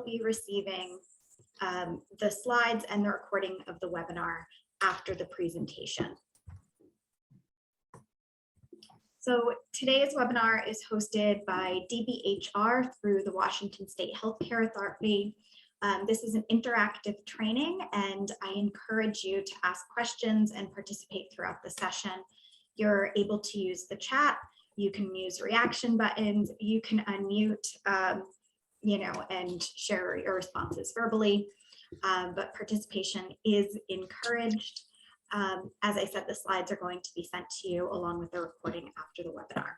be receiving the slides and the recording of the webinar after the presentation. So today's webinar is hosted by DBHR through the Washington State Healthcare Authority. This is an interactive training, and I encourage you to ask questions and participate throughout the session. You're able to use the chat, you can use reaction buttons, you can unmute, and share your responses verbally, but participation is encouraged. As I said, the slides are going to be sent to you along with the recording after the webinar.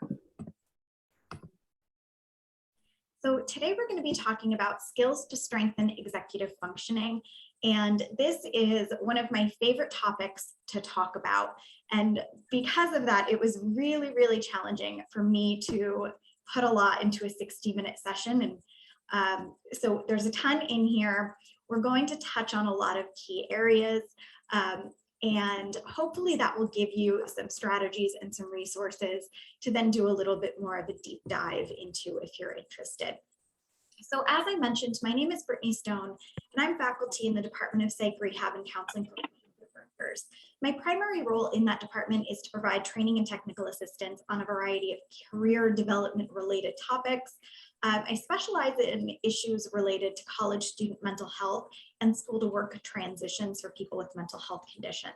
So today we're going to be talking about skills to strengthen executive functioning. And this is one of my favorite topics to talk about. And because of that, it was really, really challenging for me to put a lot into a 60-minute session. And so there's a ton in here. We're going to touch on a lot of key areas. And hopefully that will give you some strategies and some resources to then do a little bit more of a deep dive into if you're interested. So as I mentioned, my name is Brittany Stone, and I'm faculty in the Department of Psych Rehab and Counseling for Workers. My primary role in that department is to provide training and technical assistance on a variety of career development related topics. I specialize in issues related to college student mental health and school to work transitions for people with mental health conditions.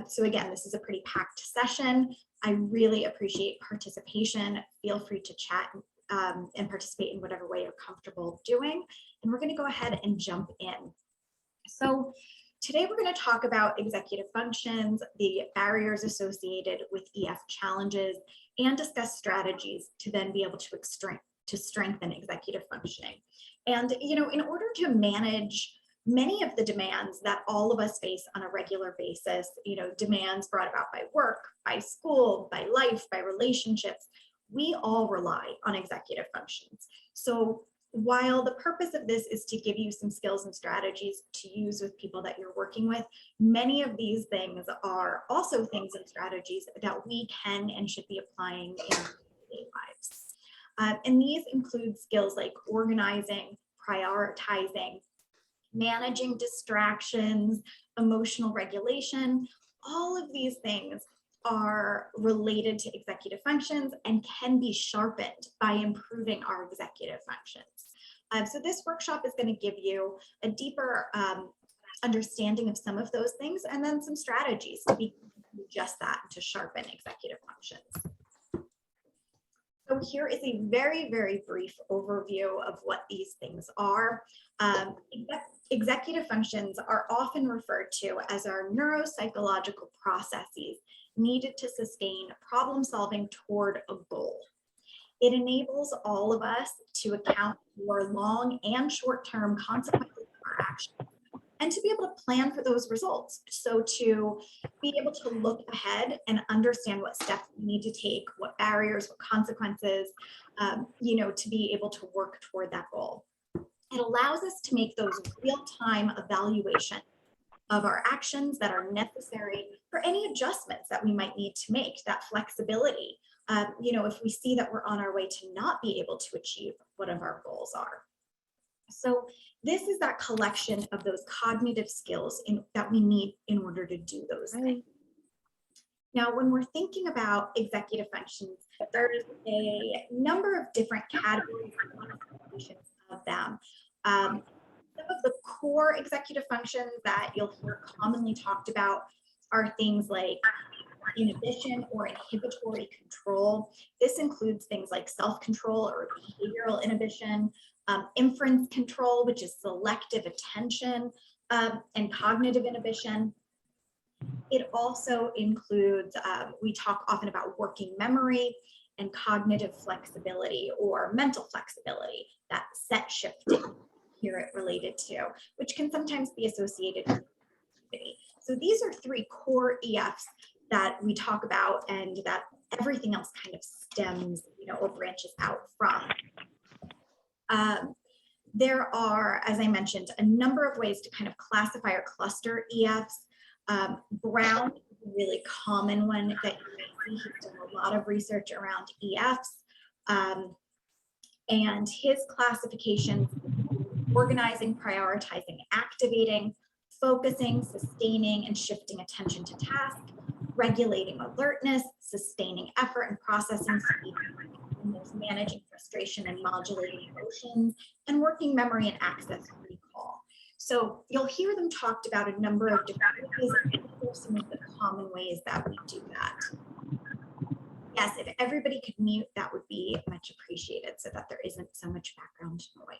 So again, this is a pretty packed session. I really appreciate participation. Feel free to chat and participate in whatever way you're comfortable doing. And we're going to go ahead and jump in. So today we're going to talk about executive functions, the barriers associated with EF challenges, and discuss strategies to then be able to strengthen executive functioning. And, in order to manage many of the demands that all of us face on a regular basis, demands brought about by work, by school, by life, by relationships, we all rely on executive functions. So while the purpose of this is to give you some skills and strategies to use with people that you're working with, many of these things are also things and strategies that we can and should be applying in our daily lives. And these include skills like organizing, prioritizing, managing distractions, emotional regulation. All of these things are related to executive functions and can be sharpened by improving our executive functions. So this workshop is going to give you a deeper understanding of some of those things and then some strategies to be just that, to sharpen executive functions. So here is a very, very brief overview of what these things are. Executive functions are often referred to as our neuropsychological processes needed to sustain problem solving toward a goal. It enables all of us to account for long and short-term consequences of our actions and to be able to plan for those results. So to be able to look ahead and understand what steps we need to take, what barriers, what consequences, to be able to work toward that goal. It allows us to make those real-time evaluations of our actions that are necessary for any adjustments that we might need to make, that flexibility, if we see that we're on our way to not be able to achieve whatever our goals are. So this is that collection of those cognitive skills that we need in order to do those things. Now, when we're thinking about executive functions, there's a number of different categories of them. Some of the core executive functions that you'll hear commonly talked about are things like inhibition or inhibitory control. This includes things like self-control or behavioral inhibition, inference control, which is selective attention, and cognitive inhibition. It also includes, we talk often about working memory and cognitive flexibility or mental flexibility, that set shifting here it related to, which can sometimes be associated with activity. So these are three core EFs that we talk about and that everything else kind of stems, or branches out from. There are, as I mentioned, a number of ways to kind of classify or cluster EFs. Brown is a really common one that you might see. He's done a lot of research around EFs. And his classification organizing, prioritizing, activating, focusing, sustaining, and shifting attention to task, regulating alertness, sustaining effort and processing speed, and there's managing frustration and modulating emotions, and working memory and access recall. So you'll hear them talked about a number of different ways, and here are some of the common ways that we do that. Yes, if everybody could mute, that would be much appreciated so that there isn't so much background noise.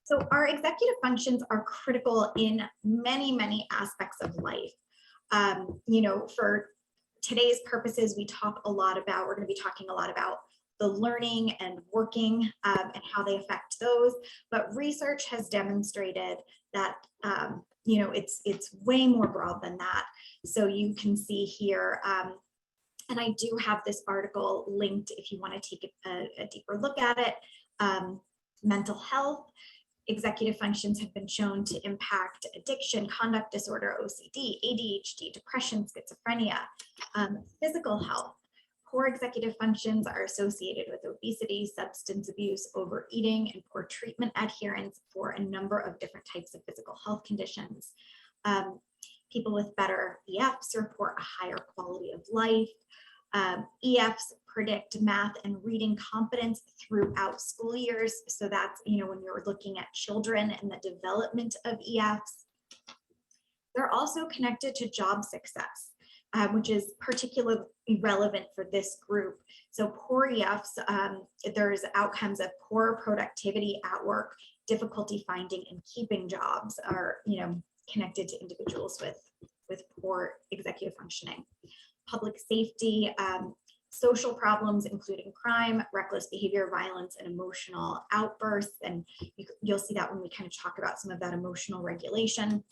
So our executive functions are critical in many, many aspects of life. You know, for today's purposes, we're going to be talking a lot about the learning and working and how they affect those. But research has demonstrated that, you know, it's way more broad than that. So you can see here, and I do have this article linked if you want to take a deeper look at it. Mental health. Executive functions have been shown to impact addiction, conduct disorder, OCD, ADHD, depression, schizophrenia, physical health. Poor executive functions are associated with obesity, substance abuse, overeating, and poor treatment adherence for a number of different types of physical health conditions. People with better EFs report a higher quality of life. EFs predict math and reading competence throughout school years. So that's, you know, when you're looking at children and the development of EFs. They're also connected to job success, which is particularly relevant for this group. So poor EFs, there's outcomes of poor productivity at work, difficulty finding and keeping jobs are, you know, connected to individuals with poor executive functioning. Public safety, social problems, including crime, reckless behavior, violence, and emotional outbursts. And you'll see that when we kind of talk about some of that emotional regulation.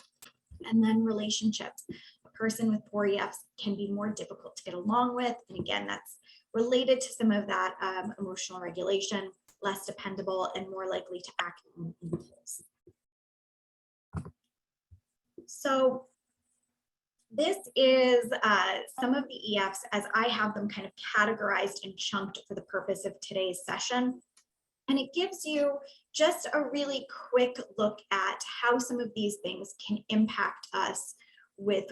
And then relationships. A person with poor EFs can be more difficult to get along with. And again, that's related to some of that emotional regulation, less dependable, and more likely to act on impulse. So this is some of the EFs as I have them kind of categorized and chunked for the purpose of today's session. And it gives you just a really quick look at how some of these things can impact us with,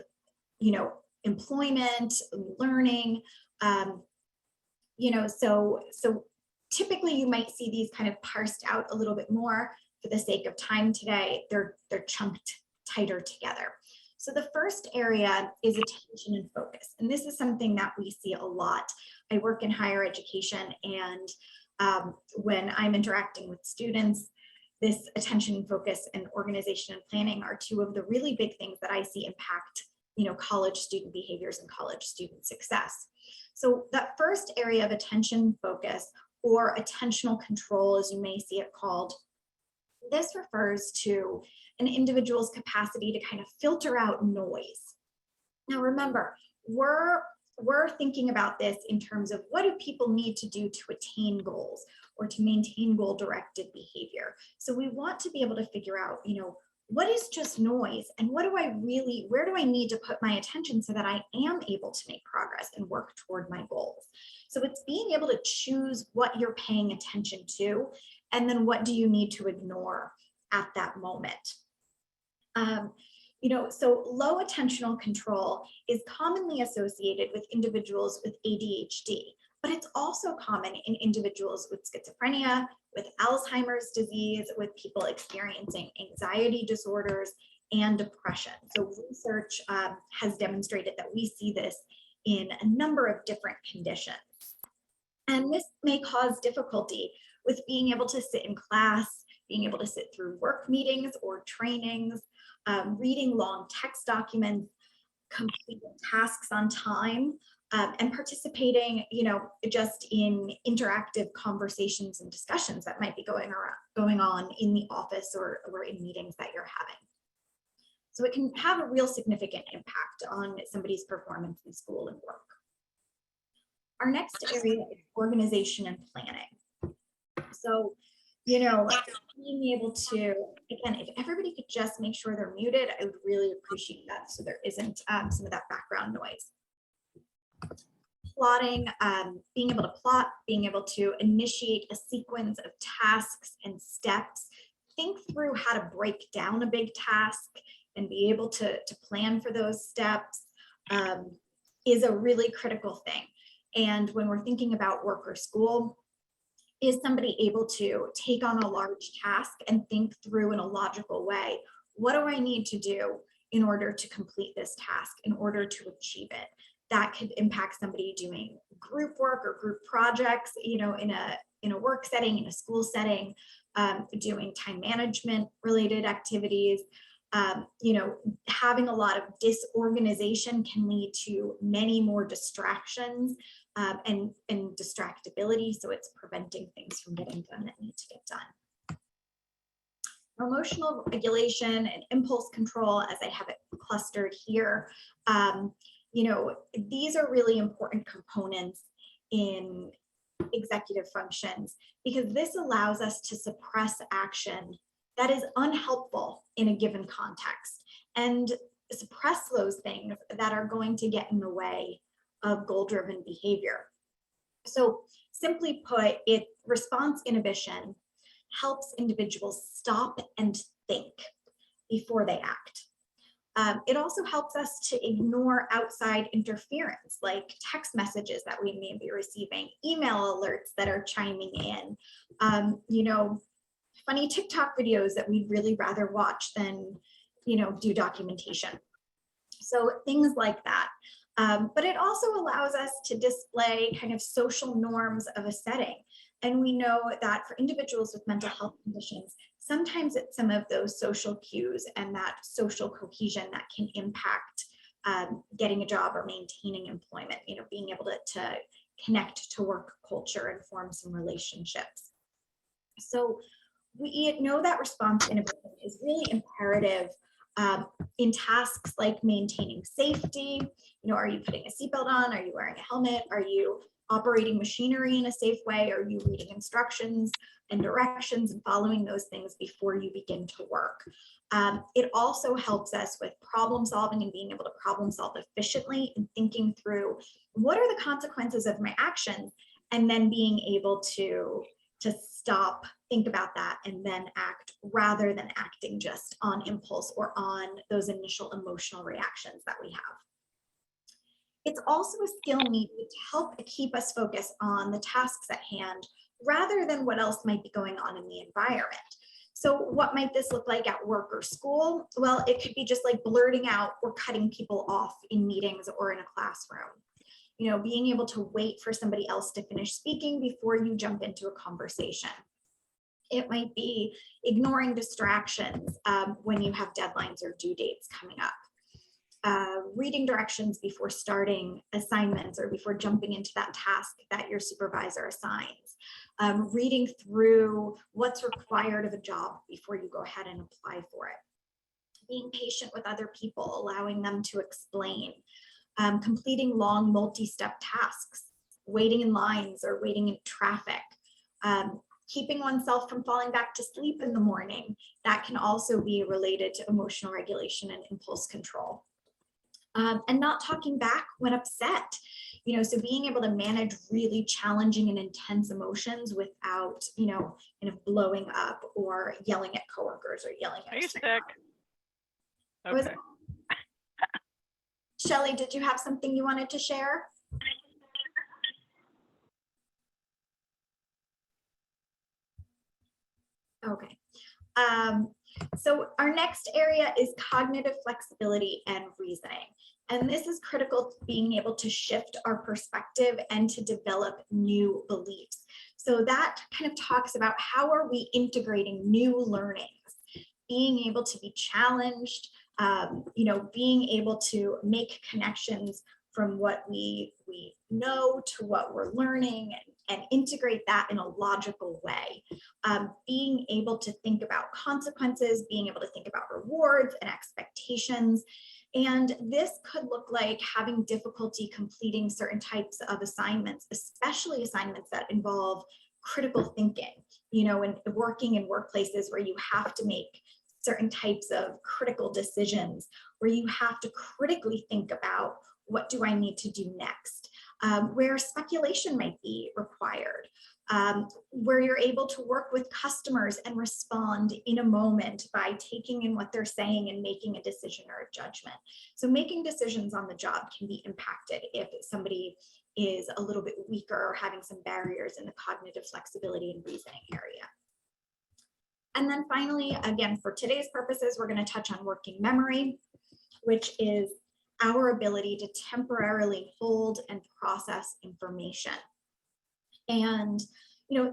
you know, employment, learning, you know, so typically you might see these kind of parsed out a little bit more. For the sake of time today, they're chunked tighter together. So the first area is attention and focus. And this is something that we see a lot. I work in higher education, and when I'm interacting with students, this attention and focus and organization and planning are two of the really big things that I see impact, you know, college student behaviors and college student success. So that first area of attention focus, or attentional control, as you may see it called, this refers to an individual's capacity to kind of filter out noise. Now remember, we're thinking about this in terms of what do people need to do to attain goals or to maintain goal-directed behavior. So we want to be able to figure out, you know, what is just noise and where do I need to put my attention so that I am able to make progress and work toward my goals. So it's being able to choose what you're paying attention to, and then what do you need to ignore at that moment. You know, so low attentional control is commonly associated with individuals with ADHD, but it's also common in individuals with schizophrenia, with Alzheimer's disease, with people experiencing anxiety disorders and depression. So research has demonstrated that we see this in a number of different conditions. And this may cause difficulty with being able to sit in class, being able to sit through work meetings or trainings, reading long text documents, completing tasks on time, and participating, you know, just in interactive conversations and discussions that might be going on in the office or in meetings that you're having. So it can have a real significant impact on somebody's performance in school and work. Our next area is organization and planning. So, you know, being able to, again, if everybody could just make sure they're muted, I would really appreciate that so there isn't some of that background noise. plotting, being able to plot, being able to initiate a sequence of tasks and steps, think through how to break down a big task and be able to plan for those steps, is a really critical thing. And when we're thinking about work or school, is somebody able to take on a large task and think through in a logical way, what do I need to do in order to complete this task, in order to achieve it? That could impact somebody doing group work or group projects, in a work setting, in a school setting, doing time management related activities. Having a lot of disorganization can lead to many more distractions, and distractibility. So it's preventing things from getting done that need to get done. Emotional regulation and impulse control, as I have it clustered here, these are really important components in executive functions, because this allows us to suppress action that is unhelpful in a given context and suppress those things that are going to get in the way of goal-driven behavior. So simply put, response inhibition helps individuals stop and think before they act. It also helps us to ignore outside interference, like text messages that we may be receiving, email alerts that are chiming in, funny TikTok videos that we'd really rather watch than, do documentation. So things like that. But it also allows us to display kind of social norms of a setting. And we know that for individuals with mental health conditions, sometimes it's some of those social cues and that social cohesion that can impact getting a job or maintaining employment, being able to connect to work culture and form some relationships. So we know that response inhibition is really imperative in tasks like maintaining safety. Are you putting a seatbelt on? Are you wearing a helmet? Are you operating machinery in a safe way? Are you reading instructions and directions and following those things before you begin to work? It also helps us with problem solving and being able to problem solve efficiently and thinking through what are the consequences of my actions, and then being able to stop, think about that, and then act, rather than acting just on impulse or on those initial emotional reactions that we have. It's also a skill needed to help keep us focused on the tasks at hand rather than what else might be going on in the environment. So what might this look like at work or school? Well, it could be just like blurting out or cutting people off in meetings or in a classroom. Being able to wait for somebody else to finish speaking before you jump into a conversation. It might be ignoring distractions when you have deadlines or due dates coming up. Reading directions before starting assignments or before jumping into that task that your supervisor assigns. Reading through what's required of a job before you go ahead and apply for it. Being patient with other people, allowing them to explain. Completing long multi-step tasks, waiting in lines or waiting in traffic. Keeping oneself from falling back to sleep in the morning. That can also be related to emotional regulation and impulse control. And not talking back when upset. So being able to manage really challenging and intense emotions without, kind of blowing up or yelling at coworkers or yelling at. Are you sick? Okay. Shelley, did you have something you wanted to share? Okay. So our next area is cognitive flexibility and reasoning. And this is critical to being able to shift our perspective and to develop new beliefs. So that kind of talks about how are we integrating new learnings, being able to be challenged, being able to make connections from what we know to what we're learning and integrate that in a logical way. Being able to think about consequences, being able to think about rewards and expectations. And this could look like having difficulty completing certain types of assignments, especially assignments that involve critical thinking, and working in workplaces where you have to make certain types of critical decisions, where you have to critically think about what do I need to do next. where speculation might be required, where you're able to work with customers and respond in a moment by taking in what they're saying and making a decision or a judgment. So making decisions on the job can be impacted if somebody is a little bit weaker or having some barriers in the cognitive flexibility and reasoning area. And then finally, again, for today's purposes, we're going to touch on working memory, which is our ability to temporarily hold and process information. And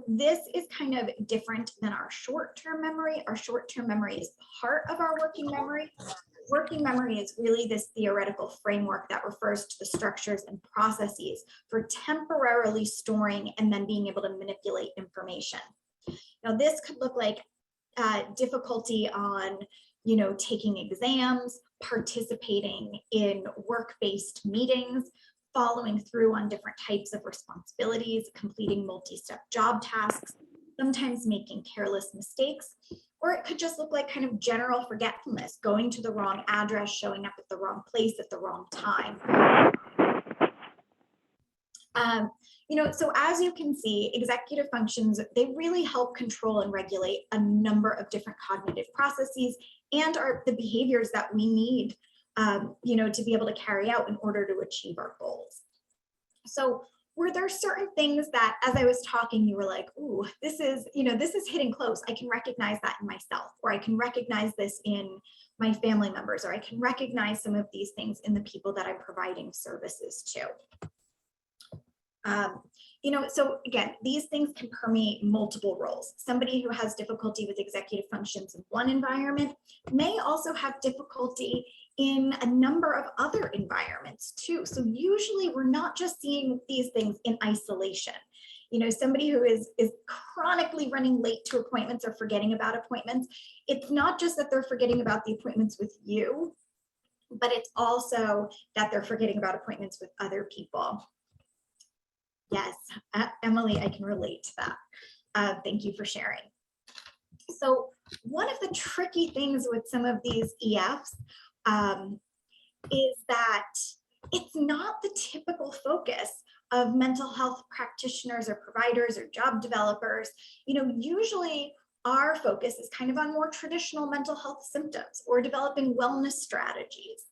this is kind of different than our short-term memory. Our short-term memory is part of our working memory. Working memory is really this theoretical framework that refers to the structures and processes for temporarily storing and then being able to manipulate information. Now, this could look like difficulty on, taking exams, participating in work-based meetings, following through on different types of responsibilities, completing multi-step job tasks, sometimes making careless mistakes, or it could just look like kind of general forgetfulness, going to the wrong address, showing up at the wrong place at the wrong time. So as you can see, executive functions, they really help control and regulate a number of different cognitive processes and are the behaviors that we need, to be able to carry out in order to achieve our goals. So were there certain things that, as I was talking, you were like, ooh, this is hitting close. I can recognize that in myself, or I can recognize this in my family members, or I can recognize some of these things in the people that I'm providing services to. So again, these things can permeate multiple roles. Somebody who has difficulty with executive functions in one environment may also have difficulty in a number of other environments too. So usually we're not just seeing these things in isolation. Somebody who is chronically running late to appointments or forgetting about appointments, it's not just that they're forgetting about the appointments with you, but it's also that they're forgetting about appointments with other people. Yes, Emily, I can relate to that. Thank you for sharing. So one of the tricky things with some of these EFs is that it's not the typical focus of mental health practitioners or providers or job developers. Usually our focus is kind of on more traditional mental health symptoms or developing wellness strategies.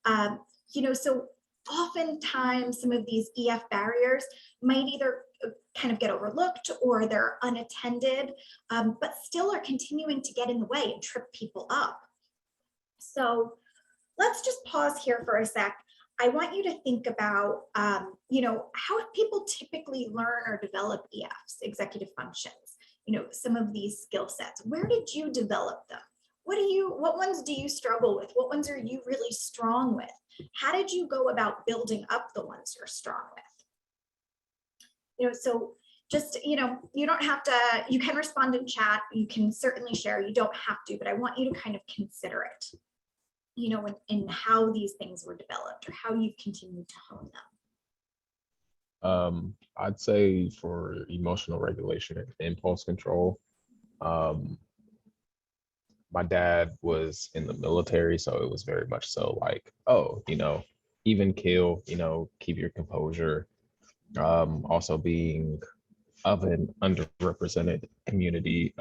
So oftentimes some of these EF barriers might either kind of get overlooked or they're unattended, but still are continuing to get in the way and trip people up. So let's just pause here for a sec. I want you to think about, how people typically learn or develop EFs, executive functions, some of these skill sets. Where did you develop them? What ones do you struggle with? What ones are you really strong with? How did you go about building up the ones you're strong with? So just, you don't have to, you can respond in chat, you can certainly share, you don't have to, but I want you to kind of consider it, in how these things were developed or how you've continued to hone them. I'd say for emotional regulation and impulse control, my dad was in the military, so it was very much so like, even kill, keep your composure. Also being of an underrepresented community,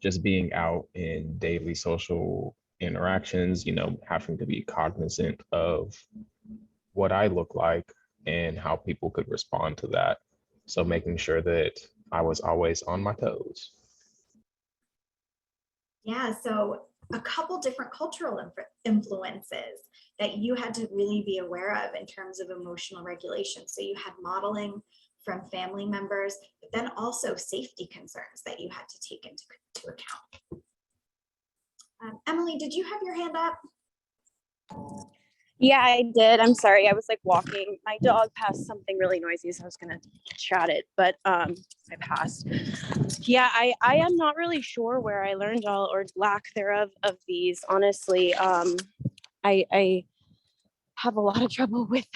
just being out in daily social interactions, having to be cognizant of what I look like and how people could respond to that. So making sure that I was always on my toes. Yeah, so a couple different cultural influences that you had to really be aware of in terms of emotional regulation. So you had modeling from family members, but then also safety concerns that you had to take into account. Emily, did you have your hand up? Yeah, I did. I'm sorry. I was like walking. My dog passed something really noisy, so I was gonna chat it, but I passed. Yeah, I am not really sure where I learned all or lack thereof of these. Honestly, I have a lot of trouble with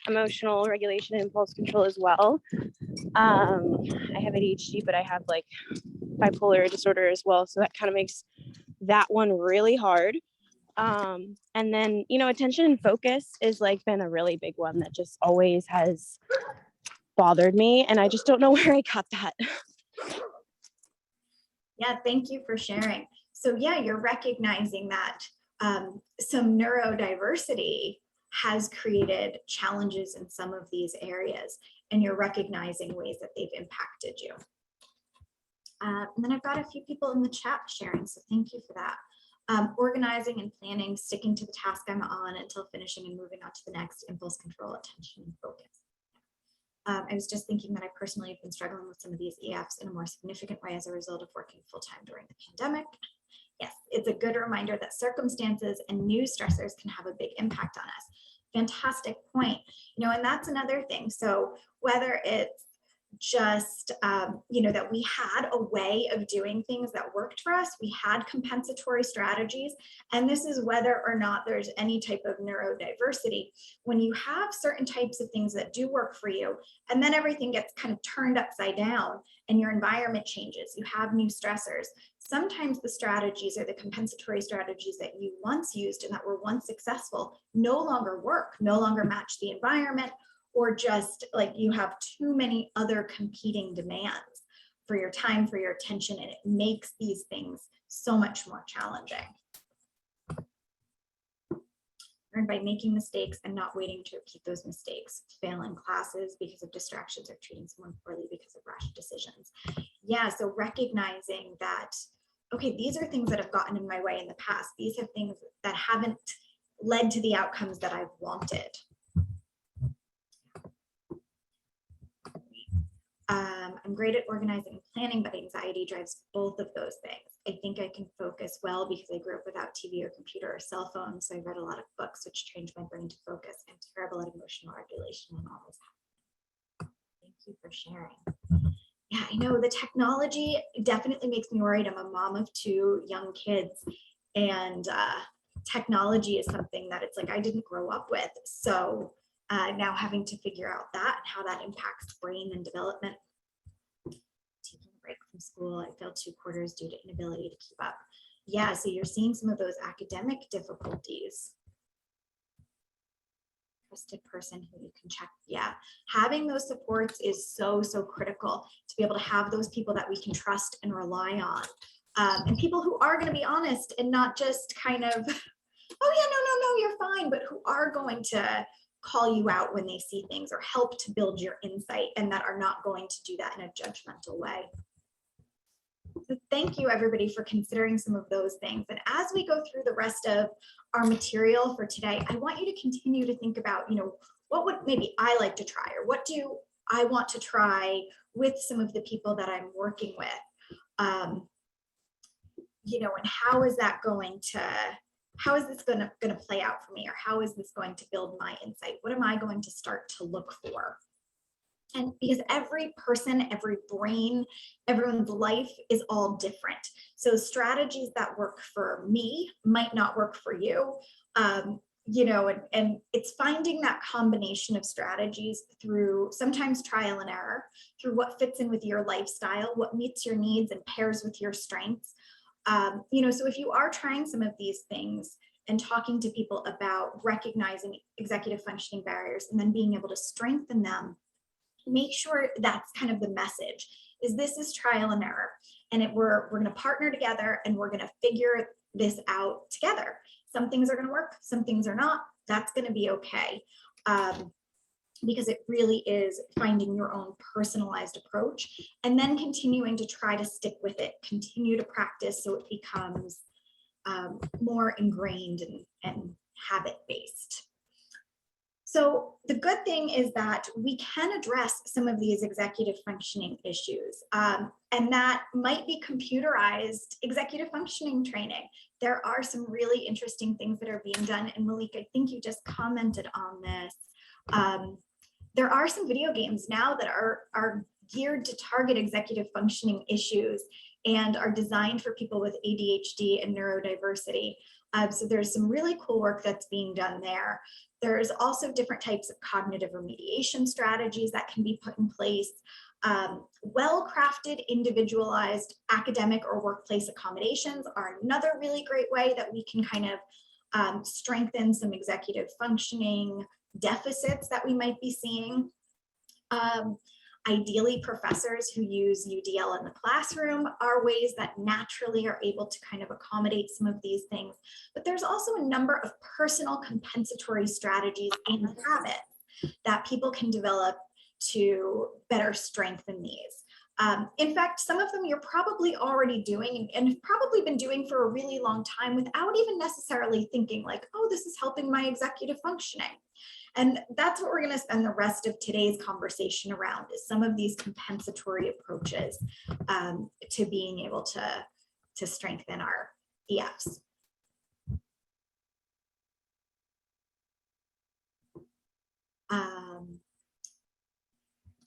emotional regulation and impulse control as well. I have ADHD, but I have like bipolar disorder as well, so that kind of makes that one really hard. And then, attention and focus is like been a really big one that just always has bothered me. And I just don't know where I got that. Yeah, thank you for sharing. So yeah, you're recognizing that some neurodiversity has created challenges in some of these areas, and you're recognizing ways that they've impacted you. And then I've got a few people in the chat sharing, so thank you for that. Organizing and planning, sticking to the task I'm on until finishing and moving on to the next, impulse control, attention, and focus. I was just thinking that I personally have been struggling with some of these EFs in a more significant way as a result of working full-time during the pandemic. Yes, it's a good reminder that circumstances and new stressors can have a big impact on us. Fantastic point. And that's another thing. So whether it's just, that we had a way of doing things that worked for us, we had compensatory strategies, and this is whether or not there's any type of neurodiversity. When you have certain types of things that do work for you, and then everything gets kind of turned upside down and your environment changes, you have new stressors. Sometimes the strategies or the compensatory strategies that you once used and that were once successful no longer work, no longer match the environment, or just like you have too many other competing demands for your time, for your attention, and it makes these things so much more challenging. Learn by making mistakes and not waiting to repeat those mistakes. Fail in classes because of distractions or treating someone poorly because of rash decisions. Yeah, so recognizing that, okay, these are things that have gotten in my way in the past. These are things that haven't led to the outcomes that I've wanted. I'm great at organizing and planning, but anxiety drives both of those things. I think I can focus well because I grew up without TV or computer or cell phone, so I read a lot of books which trained my brain to focus. I'm terrible at emotional regulation and all this. Thank you for sharing. Yeah, I know the technology definitely makes me worried. I'm a mom of 2 young kids, and technology is something that it's like I didn't grow up with. So now having to figure out that and how that impacts brain and development. Taking a break from school, I failed 2 quarters due to inability to keep up. Yeah, so you're seeing some of those academic difficulties. Trusted person who you can check. Yeah, having those supports is so critical, to be able to have those people that we can trust and rely on, and people who are going to be honest and not just kind of, oh yeah, no, you're fine, but who are going to call you out when they see things or help to build your insight, and that are not going to do that in a judgmental way. So thank you everybody for considering some of those things. And as we go through the rest of our material for today, I want you to continue to think about, what would maybe I like to try, or what do I want to try with some of the people that I'm working with, and how is that going to, how is this going to play out for me, or how is this going to build my insight? What am I going to start to look for? And because every person, every brain, everyone's life is all different. So strategies that work for me might not work for you. And it's finding that combination of strategies through sometimes trial and error, through what fits in with your lifestyle, what meets your needs and pairs with your strengths. So if you are trying some of these things and talking to people about recognizing executive functioning barriers and then being able to strengthen them, make sure that's kind of the message, is this is trial and error, and we're going to partner together and we're going to figure this out together. Some things are going to work, some things are not. That's going to be okay, because it really is finding your own personalized approach and then continuing to try to stick with it, continue to practice so it becomes more ingrained and habit-based. So the good thing is that we can address some of these executive functioning issues, and that might be computerized executive functioning training. There are some really interesting things that are being done, and Malik, I think you just commented on this. There are some video games now that are geared to target executive functioning issues and are designed for people with ADHD and neurodiversity. So there's some really cool work that's being done there. There's also different types of cognitive remediation strategies that can be put in place. Well-crafted, individualized academic or workplace accommodations are another really great way that we can kind of strengthen some executive functioning deficits that we might be seeing. Ideally, professors who use UDL in the classroom are ways that naturally are able to kind of accommodate some of these things. But there's also a number of personal compensatory strategies and habits that people can develop to better strengthen these. In fact, some of them you're probably already doing and have probably been doing for a really long time without even necessarily thinking like, oh, this is helping my executive functioning. And that's what we're going to spend the rest of today's conversation around, is some of these compensatory approaches to being able to strengthen our EFs.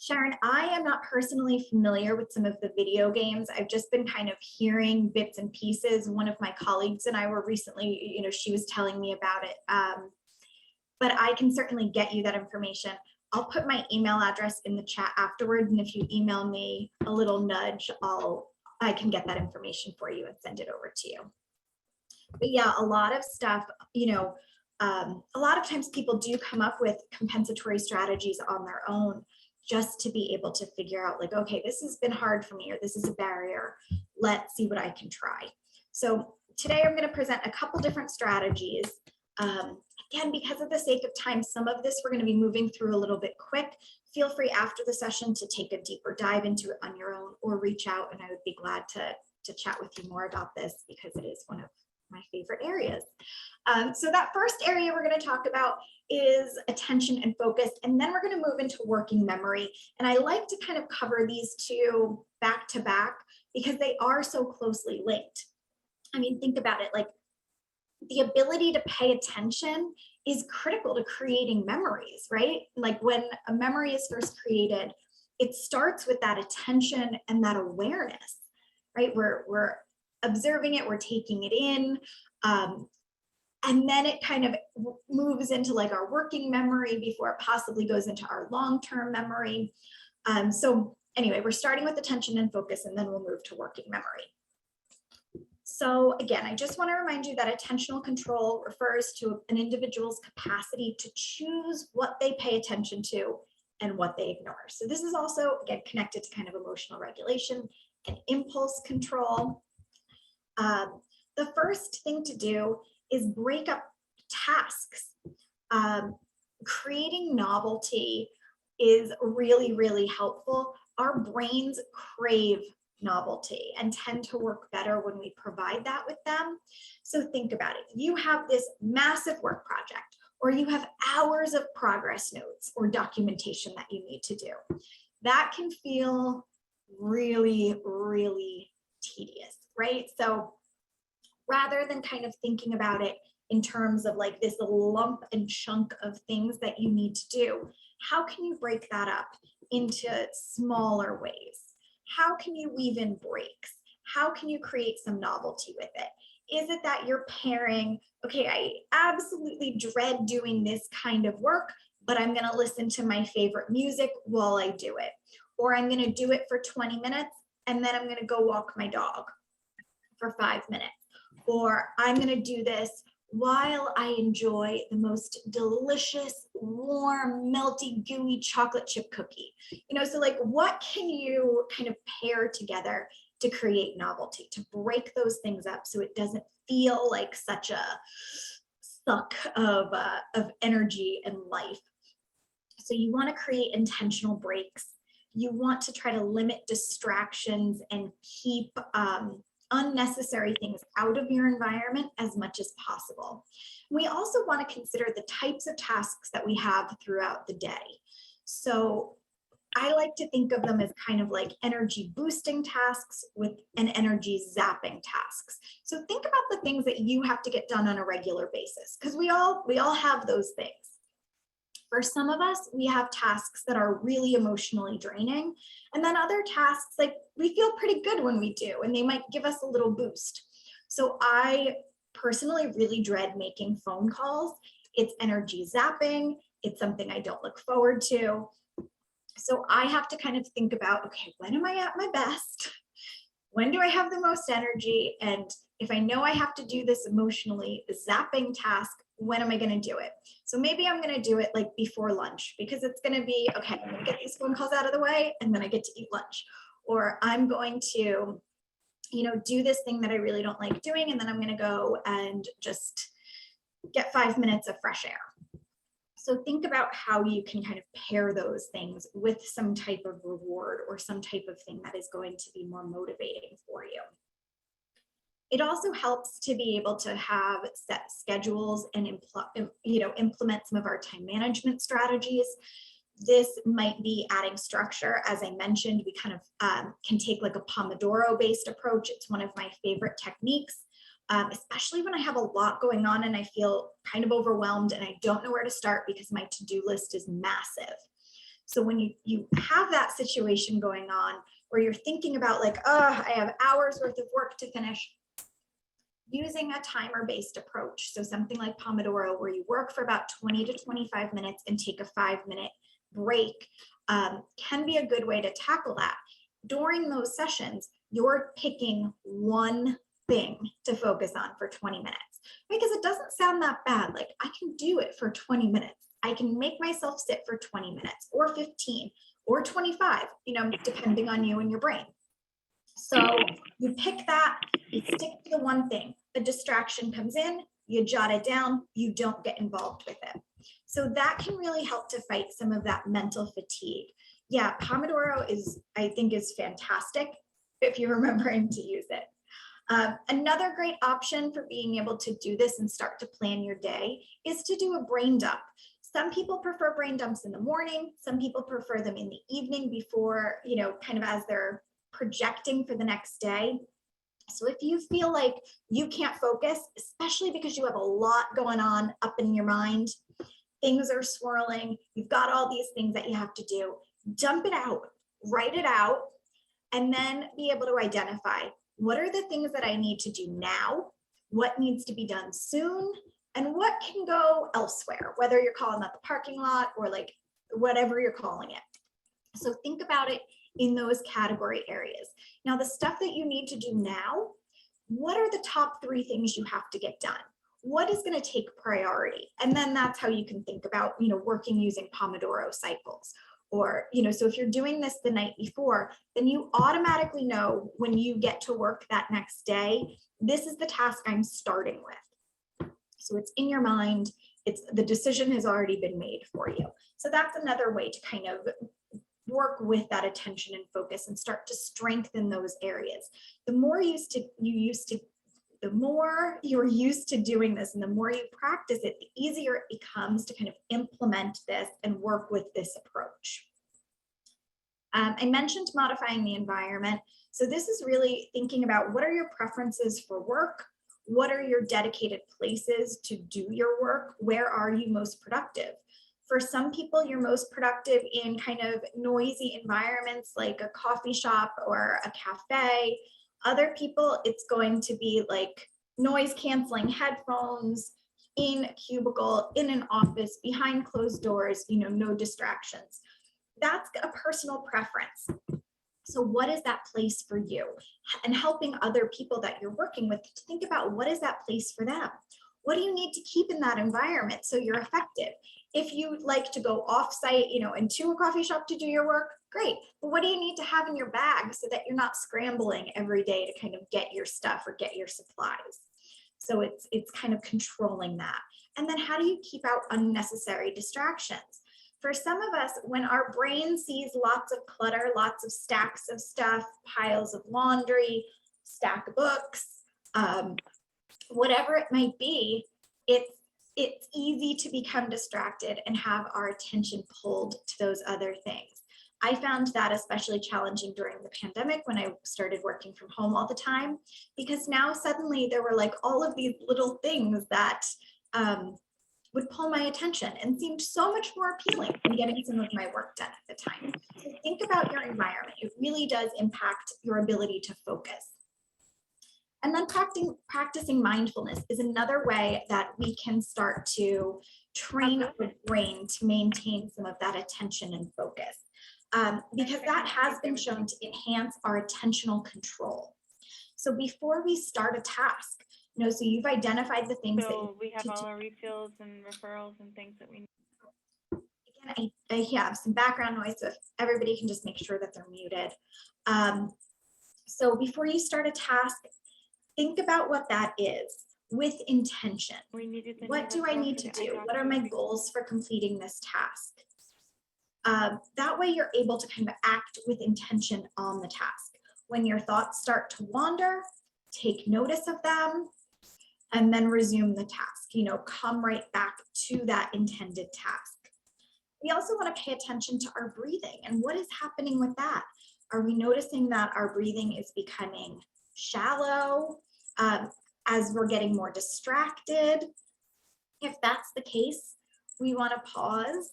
Sharon, I am not personally familiar with some of the video games. I've just been kind of hearing bits and pieces. One of my colleagues and I were recently, she was telling me about it. But I can certainly get you that information. I'll put my email address in the chat afterwards, and if you email me a little nudge, I can get that information for you and send it over to you. But yeah, a lot of stuff, a lot of times people do come up with compensatory strategies on their own just to be able to figure out like, okay, this has been hard for me, or this is a barrier. Let's see what I can try. So today I'm going to present a couple different strategies. Again, because of the sake of time, some of this we're going to be moving through a little bit quick. Feel free after the session to take a deeper dive into it on your own, or reach out and I would be glad to chat with you more about this, because it is one of my favorite areas. So that first area we're going to talk about is attention and focus, and then we're going to move into working memory. And I like to kind of cover these two back to back because they are so closely linked. I mean, think about it, like the ability to pay attention is critical to creating memories, right? Like when a memory is first created, it starts with that attention and that awareness, right? We're observing it, we're taking it in, and then it kind of moves into like our working memory before it possibly goes into our long-term memory. So anyway, we're starting with attention and focus, and then we'll move to working memory. So again, I just want to remind you that attentional control refers to an individual's capacity to choose what they pay attention to and what they ignore. So this is also, again, connected to kind of emotional regulation and impulse control. The first thing to do is break up tasks. Creating novelty is really, really helpful. Our brains crave novelty and tend to work better when we provide that with them. So think about it. You have this massive work project, or you have hours of progress notes or documentation that you need to do. That can feel really, really tedious, right? So rather than kind of thinking about it in terms of like this lump and chunk of things that you need to do, how can you break that up into smaller ways? How can you weave in breaks? How can you create some novelty with it? Is it that you're pairing, okay, I absolutely dread doing this kind of work, but I'm going to listen to my favorite music while I do it. Or I'm going to do it for 20 minutes and then I'm going to go walk my dog for 5 minutes. Or I'm going to do this while I enjoy the most delicious, warm, melty, gooey chocolate chip cookie. So like what can you kind of pair together to create novelty, to break those things up so it doesn't feel like such a suck of energy and life. So you want to create intentional breaks. You want to try to limit distractions and keep unnecessary things out of your environment as much as possible. We also want to consider the types of tasks that we have throughout the day. So I like to think of them as kind of like energy boosting tasks and energy zapping tasks. So think about the things that you have to get done on a regular basis, because we all have those things. For some of us, we have tasks that are really emotionally draining, and then other tasks, like we feel pretty good when we do, and they might give us a little boost. So I personally really dread making phone calls. It's energy zapping. It's something I don't look forward to. So I have to kind of think about, okay, when am I at my best? When do I have the most energy? And If I know I have to do this emotionally zapping task, when am I going to do it? So maybe I'm going to do it like before lunch, because it's going to be, okay, I'm going to get these phone calls out of the way and then I get to eat lunch. Or I'm going to, do this thing that I really don't like doing, and then I'm going to go and just get 5 minutes of fresh air. So think about how you can kind of pair those things with some type of reward or some type of thing that is going to be more motivating for you. It also helps to be able to have set schedules and implement some of our time management strategies. This might be adding structure. As I mentioned, we kind of can take like a Pomodoro-based approach. It's one of my favorite techniques, especially when I have a lot going on and I feel kind of overwhelmed and I don't know where to start because my to-do list is massive. So when you have that situation going on where you're thinking about like, oh, I have hours worth of work to finish, using a timer-based approach, so something like Pomodoro, where you work for about 20 to 25 minutes and take a 5-minute break, can be a good way to tackle that. During those sessions, you're picking one thing to focus on for 20 minutes, because it doesn't sound that bad. Like, I can do it for 20 minutes. I can make myself sit for 20 minutes or 15 or 25, depending on you and your brain. So you pick that, you stick to the one thing. A distraction comes in, you jot it down, you don't get involved with it. So that can really help to fight some of that mental fatigue. Yeah, Pomodoro I think is fantastic if you're remembering to use it. Another great option for being able to do this and start to plan your day is to do a brain dump. Some people prefer brain dumps in the morning. Some people prefer them in the evening before, kind of as they're projecting for the next day. So if you feel like you can't focus, especially because you have a lot going on up in your mind, things are swirling, you've got all these things that you have to do, dump it out, write it out, and then be able to identify what are the things that I need to do now, what needs to be done soon, and what can go elsewhere, whether you're calling that the parking lot or like whatever you're calling it. So think about it in those category areas. Now, the stuff that you need to do now, what are the top 3 things you have to get done? What is going to take priority? And then that's how you can think about, working using Pomodoro cycles. Or, so if you're doing this the night before, then you automatically know when you get to work that next day, this is the task I'm starting with. So it's in your mind, the decision has already been made for you. So that's another way to kind of work with that attention and focus and start to strengthen those areas. The more you're used to doing this and the more you practice it, the easier it becomes to kind of implement this and work with this approach. I mentioned modifying the environment. So this is really thinking about what are your preferences for work? What are your dedicated places to do your work? Where are you most productive? For some people, you're most productive in kind of noisy environments like a coffee shop or a cafe. Other people, it's going to be like noise canceling headphones in a cubicle, in an office, behind closed doors, no distractions. That's a personal preference. So what is that place for you? And helping other people that you're working with to think about what is that place for them? What do you need to keep in that environment so you're effective? If you like to go off-site, into a coffee shop to do your work, great. But what do you need to have in your bag so that you're not scrambling every day to kind of get your stuff or get your supplies? So it's kind of controlling that. And then how do you keep out unnecessary distractions? For some of us, when our brain sees lots of clutter, lots of stacks of stuff, piles of laundry, stack of books, whatever it might be, it's easy to become distracted and have our attention pulled to those other things. I found that especially challenging during the pandemic when I started working from home all the time, because now suddenly there were like all of these little things that would pull my attention and seemed so much more appealing than getting some of my work done at the time. So think about your environment. It really does impact your ability to focus. And then practicing mindfulness is another way that we can start to train our brain to maintain some of that attention and focus, because that has been shown to enhance our attentional control. So before we start a task, so you've identified the things that So we have to all do. our refills and referrals and things that we need. Again, I have some background noise, so if everybody can just make sure that they're muted. So before you start a task, think about what that is with intention. We needed the What new do I referral need for to the eye do? What are doctor. my goals for completing this task? That way you're able to kind of act with intention on the task. When your thoughts start to wander, take notice of them, and then resume the task. Come right back to that intended task. We also want to pay attention to our breathing and what is happening with that. Are we noticing that our breathing is becoming shallow as we're getting more distracted? If that's the case, we want to pause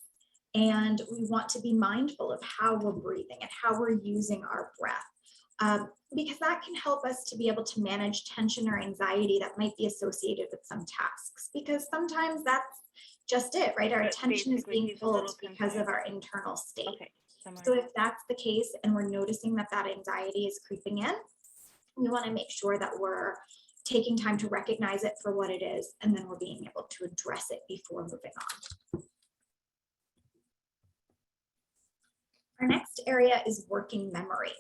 and we want to be mindful of how we're breathing and how we're using our breath. Because that can help us to be able to manage tension or anxiety that might be associated with some tasks, because sometimes that's just it, right? Our But attention is basically, being he's a little pulled because of confused. our internal state. Okay. So if that's the case and we're noticing that that anxiety is creeping in, we want to make sure that we're taking time to recognize it for what it is, and then we're being able to address it before moving on. Our next area is working memory.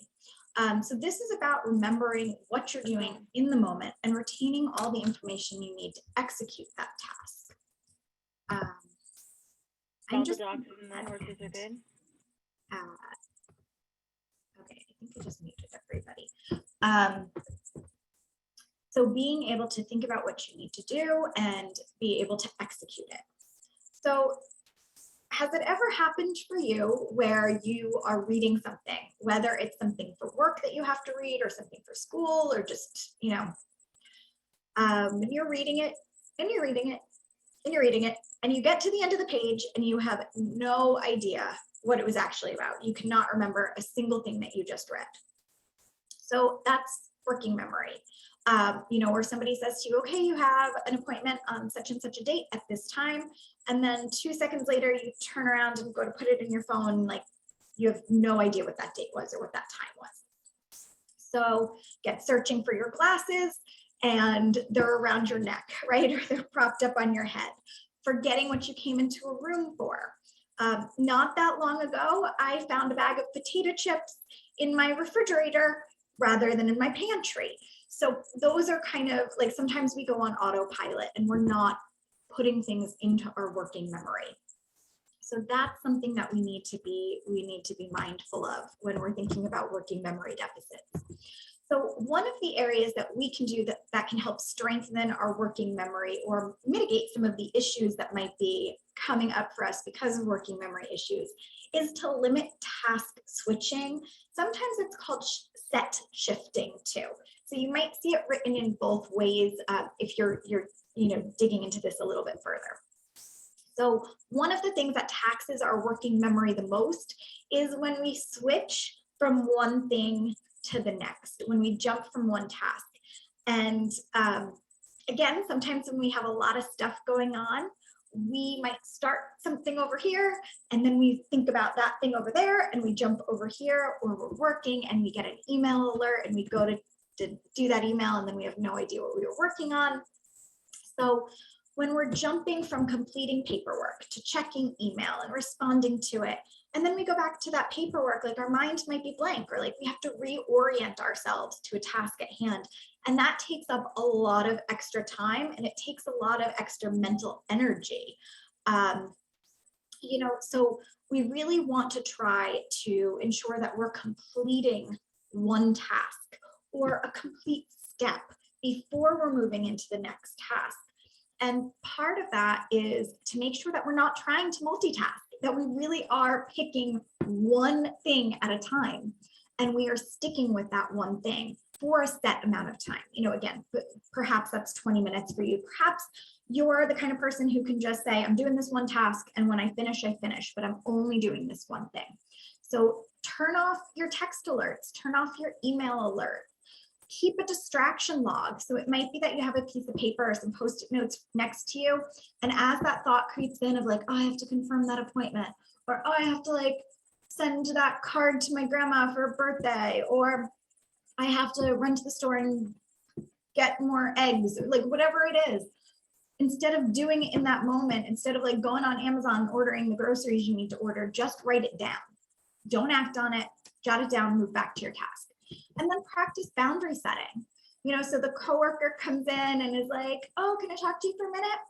So this is about remembering what you're doing in the moment and retaining all the information you need to execute that task. All the dogs and the horses are good. Okay, I think I just muted everybody. So being able to think about what you need to do and be able to execute it. So has it ever happened for you where you are reading something, whether it's something for work that you have to read or something for school, or just, and you're reading it and you're reading it and you're reading it, and you get to the end of the page and you have no idea what it was actually about. You cannot remember a single thing that you just read. So that's working memory. Where somebody says to you, okay, you have an appointment on such and such a date at this time. And then 2 seconds later, you turn around and go to put it in your phone, like you have no idea what that date was or what that time was. So get searching for your glasses and they're around your neck, right? Or they're propped up on your head, forgetting what you came into a room for. Not that long ago, I found a bag of potato chips in my refrigerator rather than in my pantry. So those are kind of like, sometimes we go on autopilot and we're not putting things into our working memory. So that's something that we need to be mindful of when we're thinking about working memory deficits. So one of the areas that we can do that can help strengthen our working memory or mitigate some of the issues that might be coming up for us because of working memory issues is to limit task switching. Sometimes it's called set shifting too. So you might see it written in both ways if you're digging into this a little bit further. So one of the things that taxes our working memory the most is when we switch from one thing to the next, when we jump from one task. And again, sometimes when we have a lot of stuff going on, we might start something over here and then we think about that thing over there and we jump over here, or we're working and we get an email alert and we go to do that email and then we have no idea what we were working on. So when we're jumping from completing paperwork to checking email and responding to it, and then we go back to that paperwork, like our mind might be blank, or like we have to reorient ourselves to a task at hand. And that takes up a lot of extra time and it takes a lot of extra mental energy. So we really want to try to ensure that we're completing one task or a complete step before we're moving into the next task. And part of that is to make sure that we're not trying to multitask, that we really are picking one thing at a time and we are sticking with that one thing for a set amount of time. Again, perhaps that's 20 minutes for you. Perhaps you're the kind of person who can just say, I'm doing this one task and when I finish, but I'm only doing this one thing. So turn off your text alerts, turn off your email alerts. Keep a distraction log. So it might be that you have a piece of paper or some post-it notes next to you. And as that thought creeps in of like, oh, I have to confirm that appointment, or oh, I have to like send that card to my grandma for her birthday, or I have to run to the store and get more eggs, or like whatever it is. Instead of doing it in that moment, instead of like going on Amazon, ordering the groceries you need to order, just write it down. Don't act on it, jot it down, move back to your task. And then practice boundary setting. So the coworker comes in and is like, oh, can I talk to you for a minute?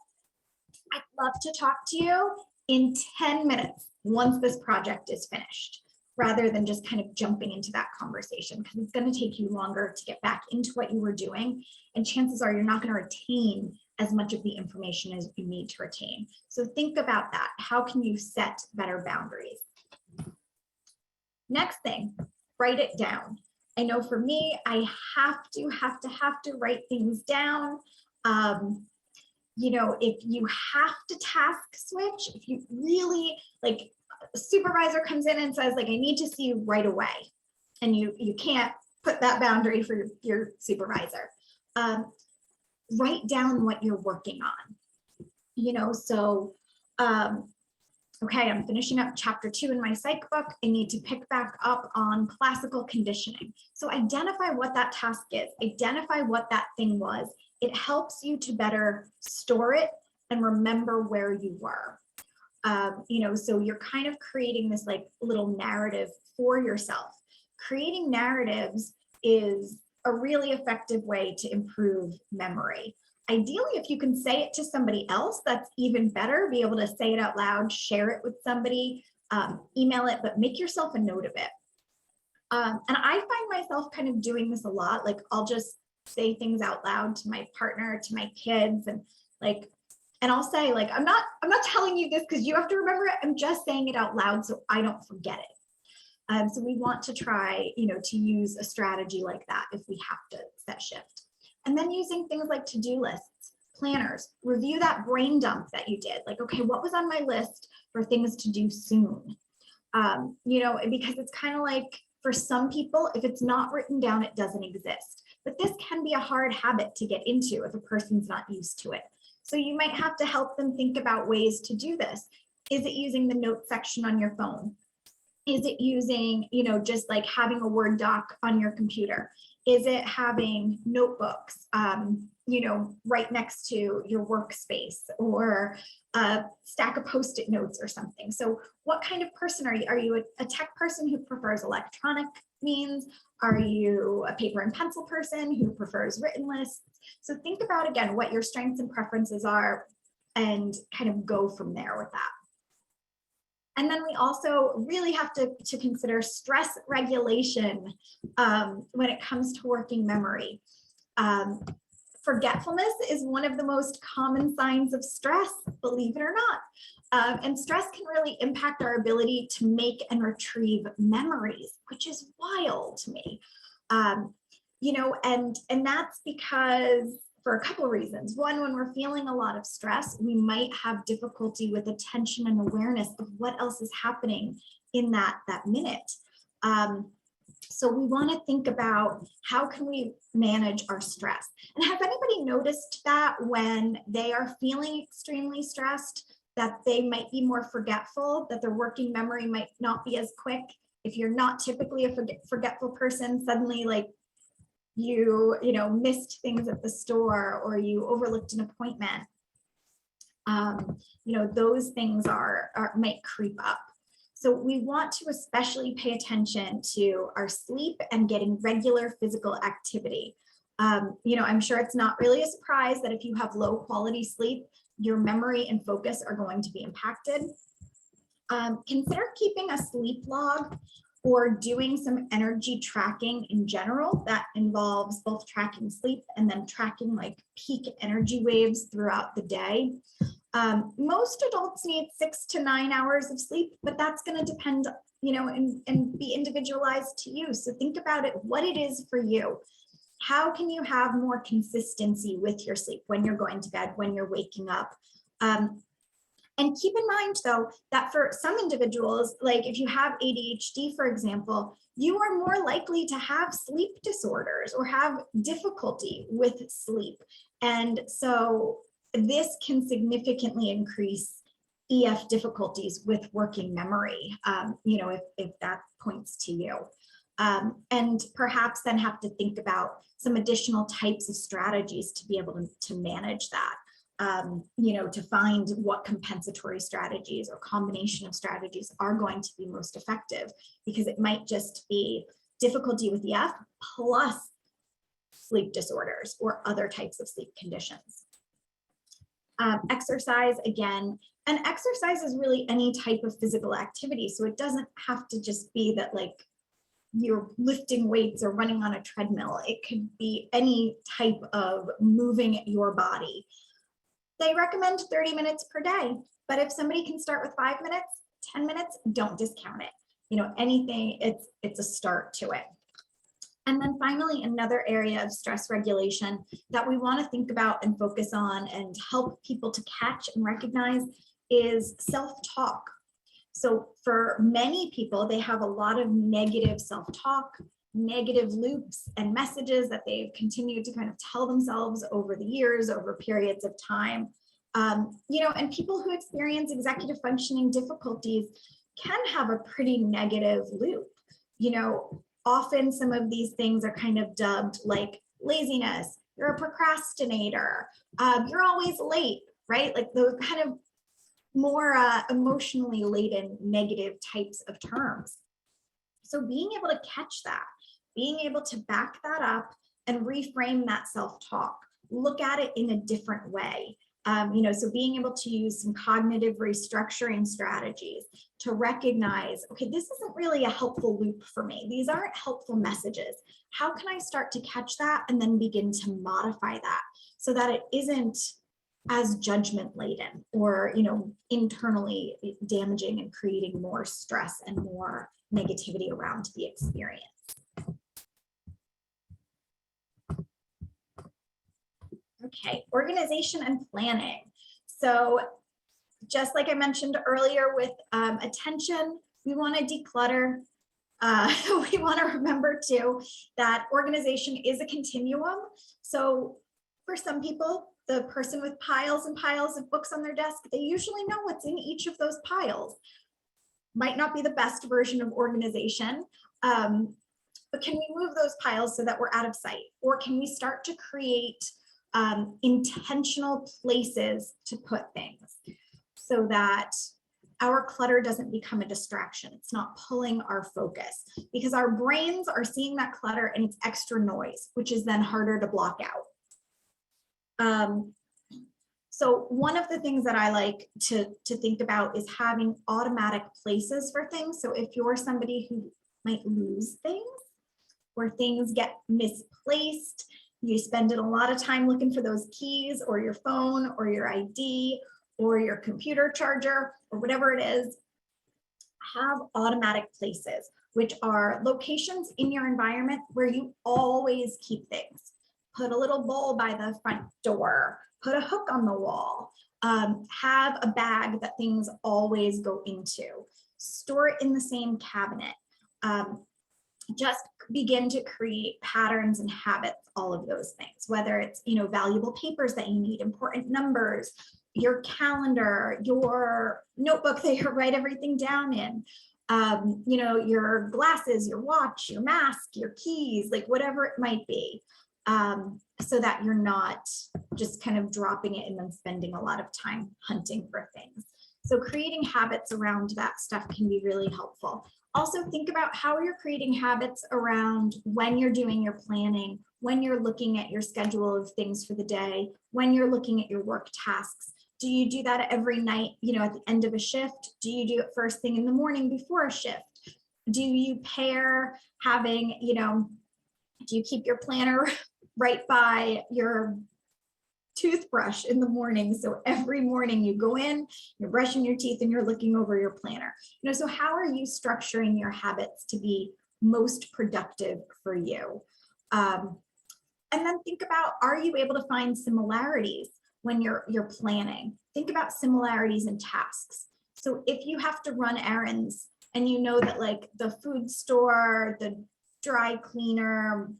I'd love to talk to you in 10 minutes once this project is finished, rather than just kind of jumping into that conversation, because it's going to take you longer to get back into what you were doing. And chances are you're not going to retain as much of the information as you need to retain. So think about that. How can you set better boundaries? Next thing, write it down. I know for me, I have to write things down. If you have to task switch, if you really like, a supervisor comes in and says like, I need to see you right away, and you can't put that boundary for your supervisor. Write down what you're working on. Okay, I'm finishing up chapter 2 in my psych book. I need to pick back up on classical conditioning. So identify what that task is, identify what that thing was. It helps you to better store it and remember where you were. So you're kind of creating this like little narrative for yourself. Creating narratives is a really effective way to improve memory. Ideally, if you can say it to somebody else, that's even better. Be able to say it out loud, share it with somebody, email it, but make yourself a note of it. And I find myself kind of doing this a lot. Like I'll just say things out loud to my partner, to my kids, and I'll say like, I'm not telling you this because you have to remember it. I'm just saying it out loud so I don't forget it. So we want to try, to use a strategy like that if we have to set shift. And then using things like to-do lists, planners, review that brain dump that you did. Like, okay, what was on my list for things to do soon? Because it's kind of like, for some people, if it's not written down, it doesn't exist. But this can be a hard habit to get into if a person's not used to it. So you might have to help them think about ways to do this. Is it using the notes section on your phone? Is it using, just like having a Word doc on your computer? Is it having notebooks, right next to your workspace, or a stack of Post-it notes or something? So what kind of person are you? Are you a tech person who prefers electronic means? Are you a paper and pencil person who prefers written lists? So think about, again, what your strengths and preferences are and kind of go from there with that. And then we also really have to consider stress regulation when it comes to working memory. Forgetfulness is one of the most common signs of stress, believe it or not. And stress can really impact our ability to make and retrieve memories, which is wild to me. And that's because, for a couple of reasons. One, when we're feeling a lot of stress, we might have difficulty with attention and awareness of what else is happening in that minute. So we want to think about how can we manage our stress. And has anybody noticed that when they are feeling extremely stressed, that they might be more forgetful, that their working memory might not be as quick? If you're not typically a forgetful person, suddenly like you missed things at the store, or you overlooked an appointment, those things might creep up. So we want to especially pay attention to our sleep and getting regular physical activity. I'm sure it's not really a surprise that if you have low quality sleep, your memory and focus are going to be impacted. Consider keeping a sleep log or doing some energy tracking in general that involves both tracking sleep and then tracking like peak energy waves throughout the day. Most adults need 6 to 9 hours of sleep, but that's going to depend, and be individualized to you. So think about it, what it is for you. How can you have more consistency with your sleep when you're going to bed, when you're waking up? And keep in mind, though, that for some individuals, like if you have ADHD, for example, you are more likely to have sleep disorders or have difficulty with sleep. And so this can significantly increase EF difficulties with working memory, if that points to you. and perhaps then have to think about some additional types of strategies to be able to manage that. To find what compensatory strategies or combination of strategies are going to be most effective, because it might just be difficulty with EF plus sleep disorders or other types of sleep conditions. Exercise, again, and exercise is really any type of physical activity. So it doesn't have to just be that like you're lifting weights or running on a treadmill. It could be any type of moving your body. They recommend 30 minutes per day, but if somebody can start with 5 minutes, 10 minutes, don't discount it. Anything, it's a start to it. And then finally, another area of stress regulation that we want to think about and focus on and help people to catch and recognize is self-talk. So for many people, they have a lot of negative self-talk, negative loops and messages that they've continued to kind of tell themselves over the years, over periods of time. And people who experience executive functioning difficulties can have a pretty negative loop. Often some of these things are kind of dubbed like laziness, you're a procrastinator, you're always late, right? Like those kind of more emotionally laden negative types of terms. So being able to catch that, being able to back that up and reframe that self-talk, look at it in a different way. So being able to use some cognitive restructuring strategies to recognize, okay, this isn't really a helpful loop for me. These aren't helpful messages. How can I start to catch that and then begin to modify that so that it isn't as judgment laden or, internally damaging and creating more stress and more negativity around the experience. Okay, organization and planning. So just like I mentioned earlier with attention, we want to declutter. We want to remember too that organization is a continuum. So for some people, the person with piles and piles of books on their desk, they usually know what's in each of those piles. Might not be the best version of organization, but can we move those piles so that we're out of sight? Or can we start to create intentional places to put things so that our clutter doesn't become a distraction? It's not pulling our focus, because our brains are seeing that clutter and it's extra noise, which is then harder to block out. So one of the things that I like to think about is having automatic places for things. So if you're somebody who might lose things or things get misplaced, you spend a lot of time looking for those keys or your phone or your ID or your computer charger or whatever it is, have automatic places, which are locations in your environment where you always keep things. Put a little bowl by the front door, put a hook on the wall, have a bag that things always go into, store it in the same cabinet. Just begin to create patterns and habits, all of those things, whether it's, valuable papers that you need, important numbers, your calendar, your notebook that you write everything down in, your glasses, your watch, your mask, your keys, like whatever it might be, so that you're not just kind of dropping it and then spending a lot of time hunting for things. So creating habits around that stuff can be really helpful. Also think about how you're creating habits around when you're doing your planning, when you're looking at your schedule of things for the day, when you're looking at your work tasks. Do you do that every night, at the end of a shift? Do you do it first thing in the morning before a shift? Do you pair having, do you keep your planner right by your toothbrush in the morning? So every morning you go in, you're brushing your teeth and you're looking over your planner. So how are you structuring your habits to be most productive for you? And then think about, are you able to find similarities when you're planning? Think about similarities in tasks. So if you have to run errands and you know that like the food store, the dry cleaner,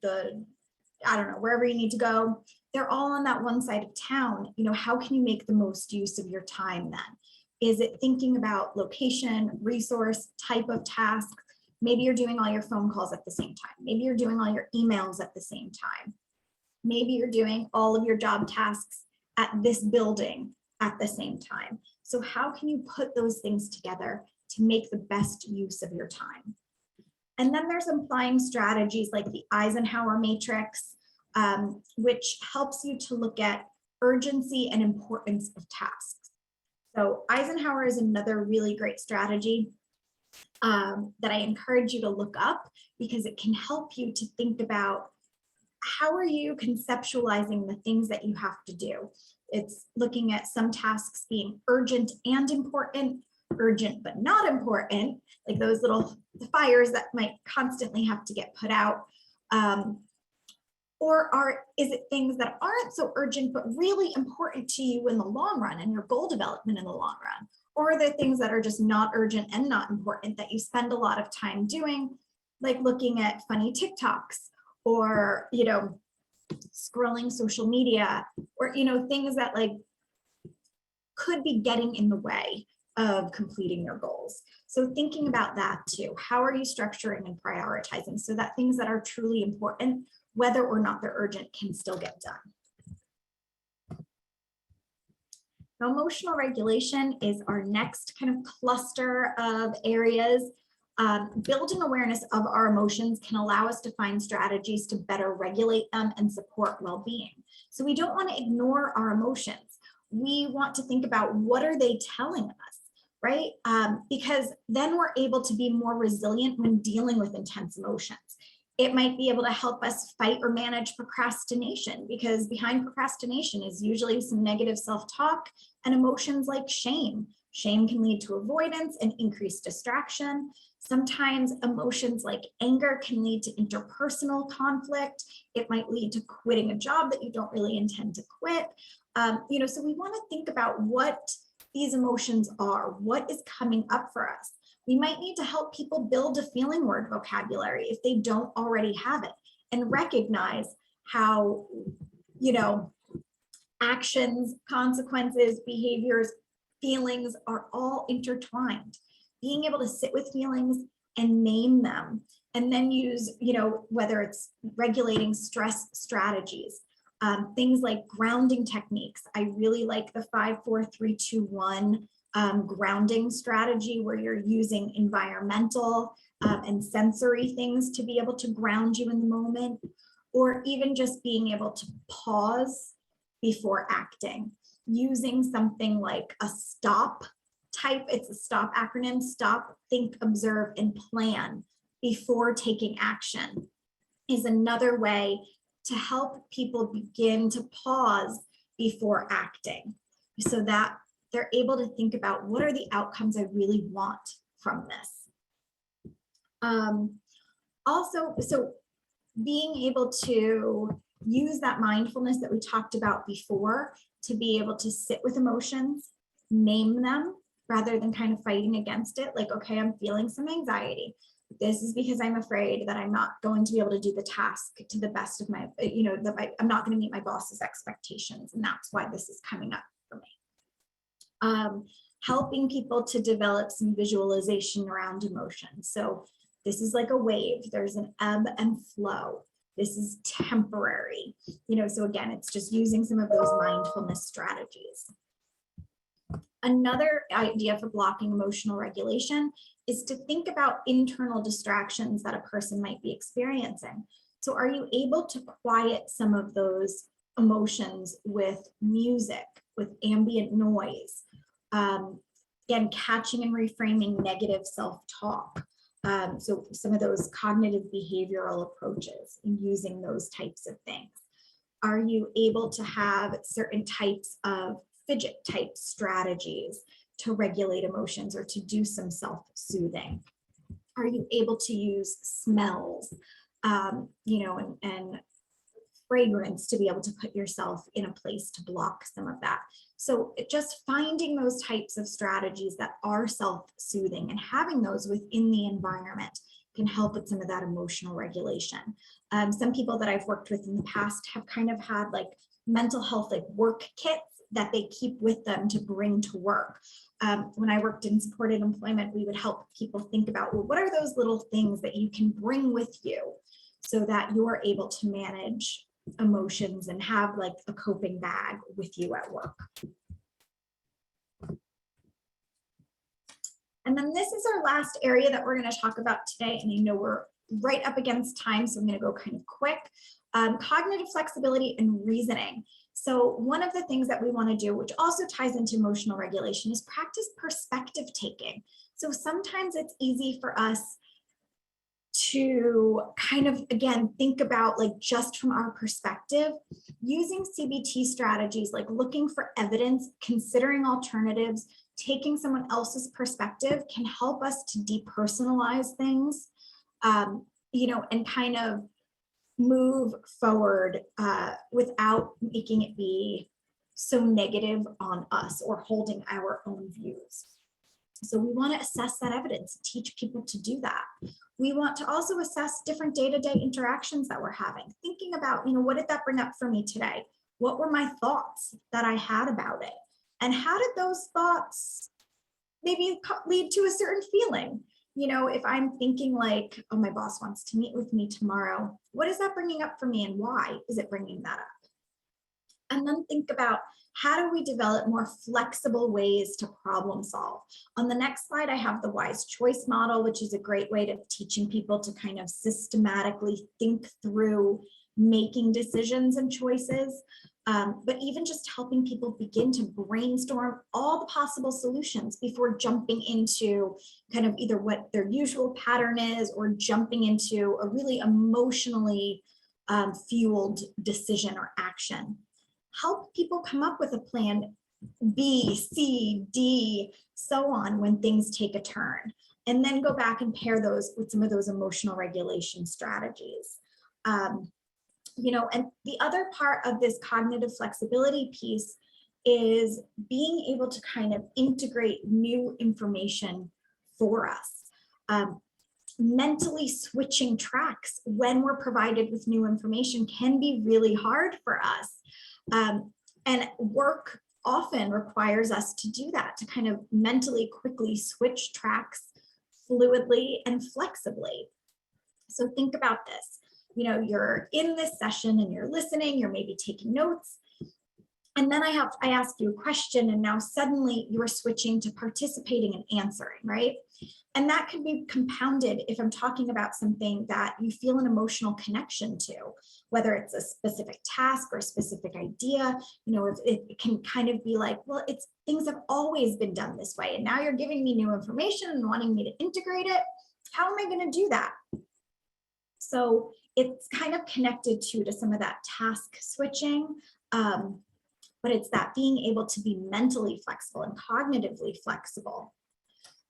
wherever you need to go, they're all on that one side of town. How can you make the most use of your time then? Is it thinking about location, resource, type of task, Maybe you're doing all your phone calls at the same time. Maybe you're doing all your emails at the same time. Maybe you're doing all of your job tasks at this building at the same time. So how can you put those things together to make the best use of your time? And then there's applying strategies like the Eisenhower matrix, which helps you to look at urgency and importance of tasks. So Eisenhower is another really great strategy that I encourage you to look up, because it can help you to think about how are you conceptualizing the things that you have to do. It's looking at some tasks being urgent and important, urgent but not important, like those little fires that might constantly have to get put out. Or is it things that aren't so urgent but really important to you in the long run and your goal development in the long run? Or are there things that are just not urgent and not important that you spend a lot of time doing, like looking at funny TikToks, or, you know, scrolling social media, or, you know, things that like could be getting in the way of completing your goals. So thinking about that too. How are you structuring and prioritizing so that things that are truly important, whether or not they're urgent, can still get done? Now, emotional regulation is our next kind of cluster of areas. Building awareness of our emotions can allow us to find strategies to better regulate them and support well-being. So we don't want to ignore our emotions. We want to think about, what are they telling us, right? Because then we're able to be more resilient when dealing with intense emotions. It might be able to help us fight or manage procrastination, because behind procrastination is usually some negative self-talk and emotions like shame. Shame can lead to avoidance and increased distraction. Sometimes emotions like anger can lead to interpersonal conflict. It might lead to quitting a job that you don't really intend to quit. You know, so we want to think about what these emotions are, what is coming up for us. We might need to help people build a feeling word vocabulary if they don't already have it, and recognize how, you know, actions, consequences, behaviors, feelings are all intertwined. Being able to sit with feelings and name them, and then use, you know, whether it's regulating stress strategies, things like grounding techniques. I really like the 5-4-3-2-1 grounding strategy, where you're using environmental and sensory things to be able to ground you in the moment, or even just being able to pause before acting, using something like a STOP type. It's a STOP acronym: stop, think, observe, and plan before taking action, is another way to help people begin to pause before acting, so that they're able to think about, what are the outcomes I really want from this. Also, so being able to use that mindfulness that we talked about before, to be able to sit with emotions, name them, rather than kind of fighting against it. Like, okay, I'm feeling some anxiety. This is because I'm afraid that I'm not going to be able to do the task to the best of my, you know, that I'm not going to meet my boss's expectations. And that's why this is coming up for me. Helping people to develop some visualization around emotions. So this is like a wave. There's an ebb and flow. This is temporary, you know, so again, it's just using some of those mindfulness strategies. Another idea for blocking emotional regulation is to think about internal distractions that a person might be experiencing. So are you able to quiet some of those emotions with music, with ambient noise, again, catching and reframing negative self-talk? So some of those cognitive behavioral approaches, and using those types of things. Are you able to have certain types of fidget type strategies to regulate emotions or to do some self-soothing? Are you able to use smells, you know, and fragrance to be able to put yourself in a place to block some of that? So just finding those types of strategies that are self-soothing and having those within the environment can help with some of that emotional regulation. Some people that I've worked with in the past have kind of had like mental health, like work kits that they keep with them to bring to work. When I worked in supported employment, we would help people think about, well, what are those little things that you can bring with you so that you're able to manage emotions and have like a coping bag with you at work. And then this is our last area that we're going to talk about today. And I know we're right up against time, so I'm going to go kind of quick. Cognitive flexibility and reasoning. So one of the things that we want to do, which also ties into emotional regulation, is practice perspective taking. So sometimes it's easy for us to kind of, again, think about like just from our perspective, using CBT strategies, like looking for evidence, considering alternatives, taking someone else's perspective can help us to depersonalize things, you know, and kind of move forward without making it be so negative on us or holding our own views. So we want to assess that evidence, teach people to do that. We want to also assess different day-to-day interactions that we're having, thinking about, you know, what did that bring up for me today? What were my thoughts that I had about it? And how did those thoughts maybe lead to a certain feeling? You know, if I'm thinking like, oh, my boss wants to meet with me tomorrow, what is that bringing up for me and why is it bringing that up? And then think about, how do we develop more flexible ways to problem solve? On the next slide, I have the wise choice model, which is a great way of teaching people to kind of systematically think through making decisions and choices. But even just helping people begin to brainstorm all the possible solutions before jumping into kind of either what their usual pattern is or jumping into a really emotionally fueled decision or action. Help people come up with a plan B, C, D, so on when things take a turn, and then go back and pair those with some of those emotional regulation strategies. You know, and the other part of this cognitive flexibility piece is being able to kind of integrate new information for us. Mentally switching tracks when we're provided with new information can be really hard for us. And work often requires us to do that, to kind of mentally quickly switch tracks fluidly and flexibly. So think about this. You know, you're in this session and you're listening, you're maybe taking notes. And then I ask you a question, and now suddenly you're switching to participating and answering, right? And that can be compounded if I'm talking about something that you feel an emotional connection to, whether it's a specific task or a specific idea. You know, it can kind of be like, well, things have always been done this way, and now you're giving me new information and wanting me to integrate it. How am I going to do that? So it's kind of connected to some of that task switching. But it's that being able to be mentally flexible and cognitively flexible.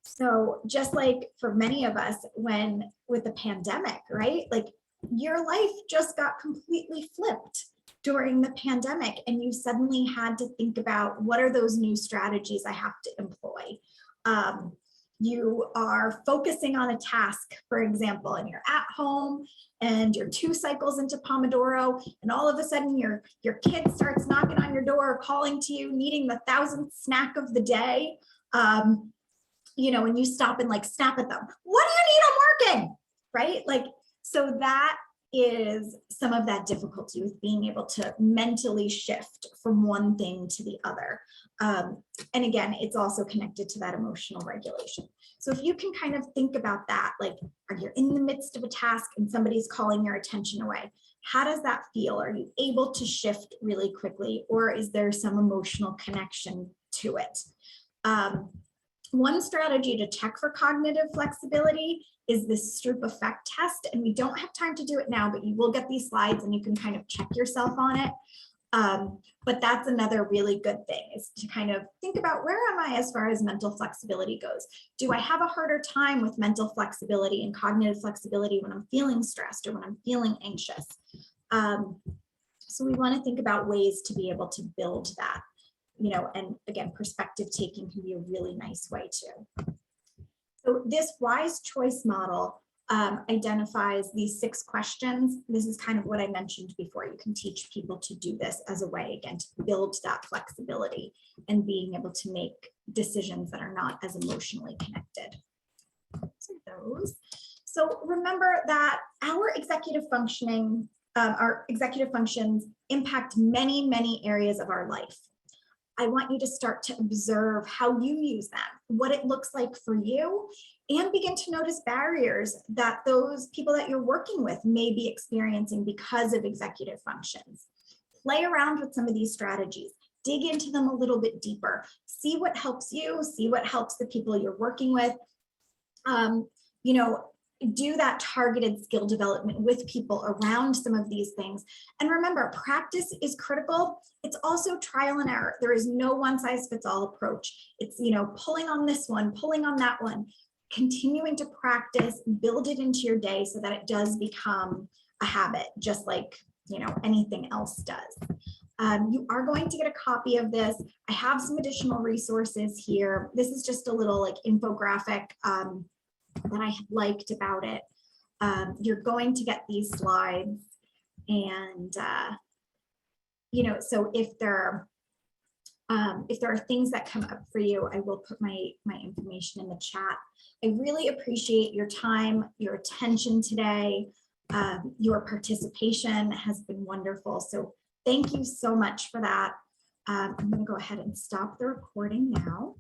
So just like for many of us with the pandemic, right? Like your life just got completely flipped during the pandemic, and you suddenly had to think about, what are those new strategies I have to employ? You are focusing on a task, for example, and you're at home and you're 2 cycles into Pomodoro, and all of a sudden your kid starts knocking on your door, calling to you, needing the 1,000th snack of the day. You know, and you stop and like snap at them. What do you need? I'm working, right? Like, so that is some of that difficulty with being able to mentally shift from one thing to the other. And again, it's also connected to that emotional regulation. So if you can kind of think about that, like, are you in the midst of a task and somebody's calling your attention away? How does that feel? Are you able to shift really quickly, or is there some emotional connection to it? One strategy to check for cognitive flexibility is this Stroop effect test. And we don't have time to do it now, but you will get these slides and you can kind of check yourself on it. But that's another really good thing, is to kind of think about, where am I as far as mental flexibility goes? Do I have a harder time with mental flexibility and cognitive flexibility when I'm feeling stressed or when I'm feeling anxious? So we want to think about ways to be able to build that. You know, and again, perspective taking can be a really nice way too. So this wise choice model identifies these 6 questions. This is kind of what I mentioned before. You can teach people to do this as a way, again, to build that flexibility and being able to make decisions that are not as emotionally connected. So those. So remember that our executive functions impact many, many areas of our life. I want you to start to observe how you use them, what it looks like for you, and begin to notice barriers that those people that you're working with may be experiencing because of executive functions. Play around with some of these strategies, dig into them a little bit deeper, see what helps you, see what helps the people you're working with. You know, do that targeted skill development with people around some of these things. And remember, practice is critical. It's also trial and error. There is no one size fits all approach. It's, you know, pulling on this one, pulling on that one, continuing to practice, build it into your day so that it does become a habit, just like, you know, anything else does. You are going to get a copy of this. I have some additional resources here. This is just a little like infographic that I liked about it. You're going to get these slides, and you know, so if there are things that come up for you, I will put my information in the chat. I really appreciate your time, your attention today. Your participation has been wonderful. So thank you so much for that. I'm going to go ahead and stop the recording now.